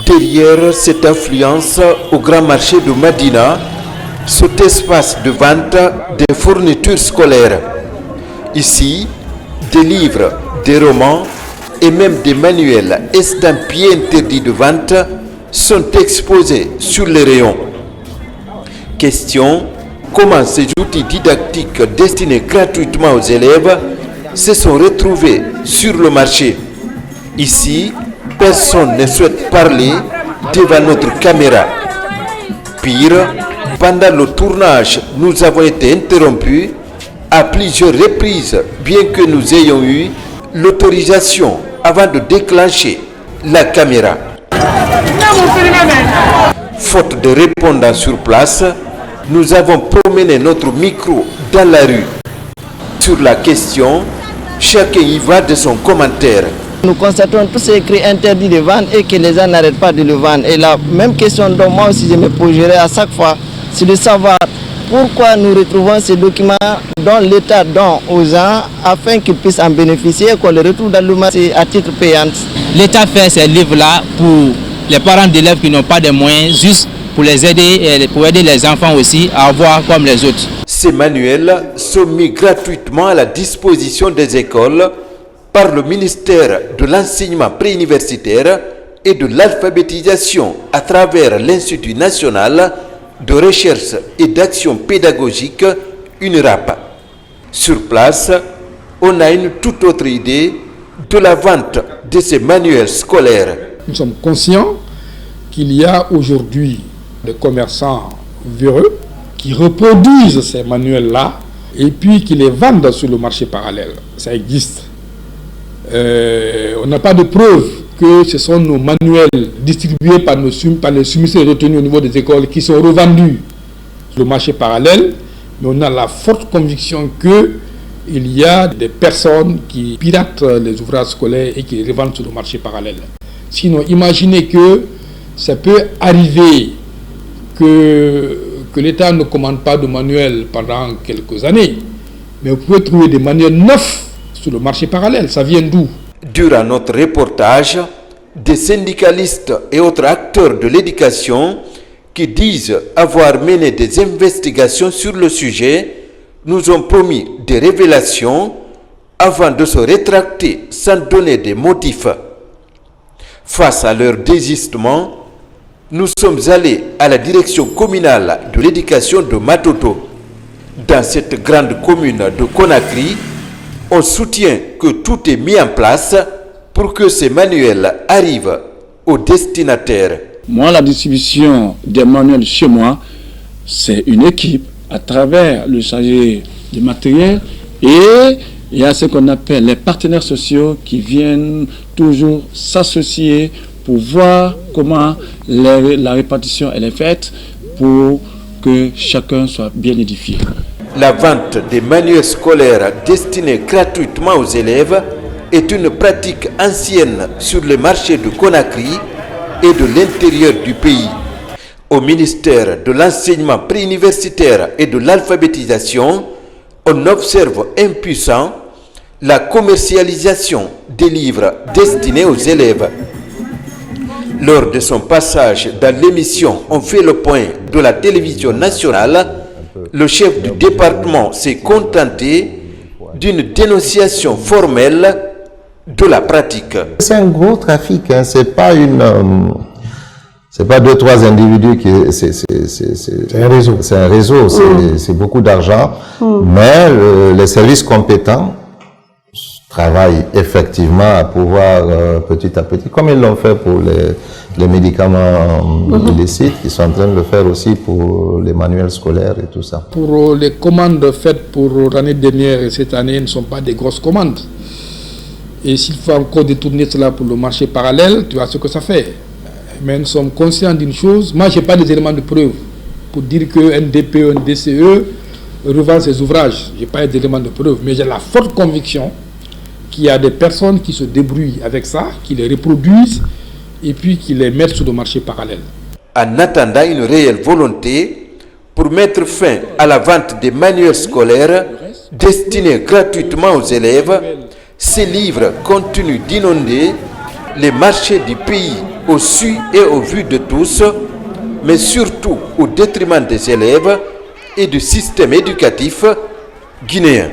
Derrière cette affluence au grand marché de Madina, cet espace de vente des fournitures scolaires. Ici, des livres, des romans et même des manuels estampillés interdits de vente sont exposés sur les rayons. Question: comment ces outils didactiques destinés gratuitement aux élèves se sont retrouvés sur le marché? Ici, personne ne souhaite parler devant notre caméra. Pire, pendant le tournage, nous avons été interrompus à plusieurs reprises, bien que nous ayons eu l'autorisation avant de déclencher la caméra. Faute de répondants sur place, nous avons promené notre micro dans la rue. Sur la question, chacun y va de son commentaire. Nous constatons tous ces écrits interdits de vendre et que les gens n'arrêtent pas de le vendre. Et la même question dont moi aussi je me poserai à chaque fois, c'est de savoir pourquoi nous retrouvons ces documents dont l'État donne aux gens afin qu'ils puissent en bénéficier et qu'on les retrouve dans le marché à titre payant. L'État fait ces livres-là pour les parents d'élèves qui n'ont pas de moyens, juste pour les aider et pour aider les enfants aussi à avoir comme les autres. Ces manuels sont mis gratuitement à la disposition des écoles par le ministère de l'enseignement préuniversitaire et de l'alphabétisation à travers l'Institut national de recherche et d'action pédagogique, UNRAP. Sur place, on a une toute autre idée de la vente de ces manuels scolaires. Nous sommes conscients qu'il y a aujourd'hui des commerçants véreux qui reproduisent ces manuels-là et puis qui les vendent sur le marché parallèle. Ça existe. On n'a pas de preuve que ce sont nos manuels distribués par les soumissions retenus au niveau des écoles qui sont revendus sur le marché parallèle, mais on a la forte conviction qu'il y a des personnes qui piratent les ouvrages scolaires et qui les revendent sur le marché parallèle. Sinon, imaginez que ça peut arriver que l'État ne commande pas de manuels pendant quelques années, mais vous pouvez trouver des manuels neufs sur le marché parallèle. Ça vient d'où? Durant notre reportage, des syndicalistes et autres acteurs de l'éducation qui disent avoir mené des investigations sur le sujet nous ont promis des révélations avant de se rétracter sans donner des motifs. Face à leur désistement, nous sommes allés à la direction communale de l'éducation de Matoto. Dans cette grande commune de Conakry, on soutient que tout est mis en place pour que ces manuels arrivent aux destinataires. Moi, la distribution des manuels chez moi, c'est une équipe à travers le chargé du matériel et il y a ce qu'on appelle les partenaires sociaux qui viennent toujours s'associer pour voir comment la répartition elle est faite pour que chacun soit bien édifié. La vente des manuels scolaires destinés gratuitement aux élèves est une pratique ancienne sur les marchés de Conakry et de l'intérieur du pays. Au ministère de l'enseignement préuniversitaire et de l'alphabétisation, on observe impuissant la commercialisation des livres destinés aux élèves. Lors de son passage dans l'émission On fait le point de la télévision nationale, le chef du département s'est contenté d'une dénonciation formelle de la pratique. C'est un gros trafic, hein. C'est pas deux, trois individus qui, c'est un réseau. C'est un réseau, c'est beaucoup d'argent, mais les services compétents travaillent effectivement à pouvoir petit à petit, comme ils l'ont fait pour les médicaments illicites, ils sont en train de le faire aussi pour les manuels scolaires et tout ça. Pour les commandes faites pour l'année dernière et cette année ne sont pas des grosses commandes. Et s'il faut encore détourner cela pour le marché parallèle, tu vois ce que ça fait. Mais nous sommes conscients d'une chose, moi je n'ai pas des éléments de preuve pour dire qu'un DPE, un DCE revend ses ouvrages. Je n'ai pas d'éléments de preuve, mais j'ai la forte conviction qu'il y a des personnes qui se débrouillent avec ça, qui les reproduisent et puis qui les mettent sur le marché parallèle. En attendant une réelle volonté pour mettre fin à la vente des manuels scolaires destinés gratuitement aux élèves, ces livres continuent d'inonder les marchés du pays. au su et au vu de tous, mais surtout au détriment des élèves et du système éducatif guinéen.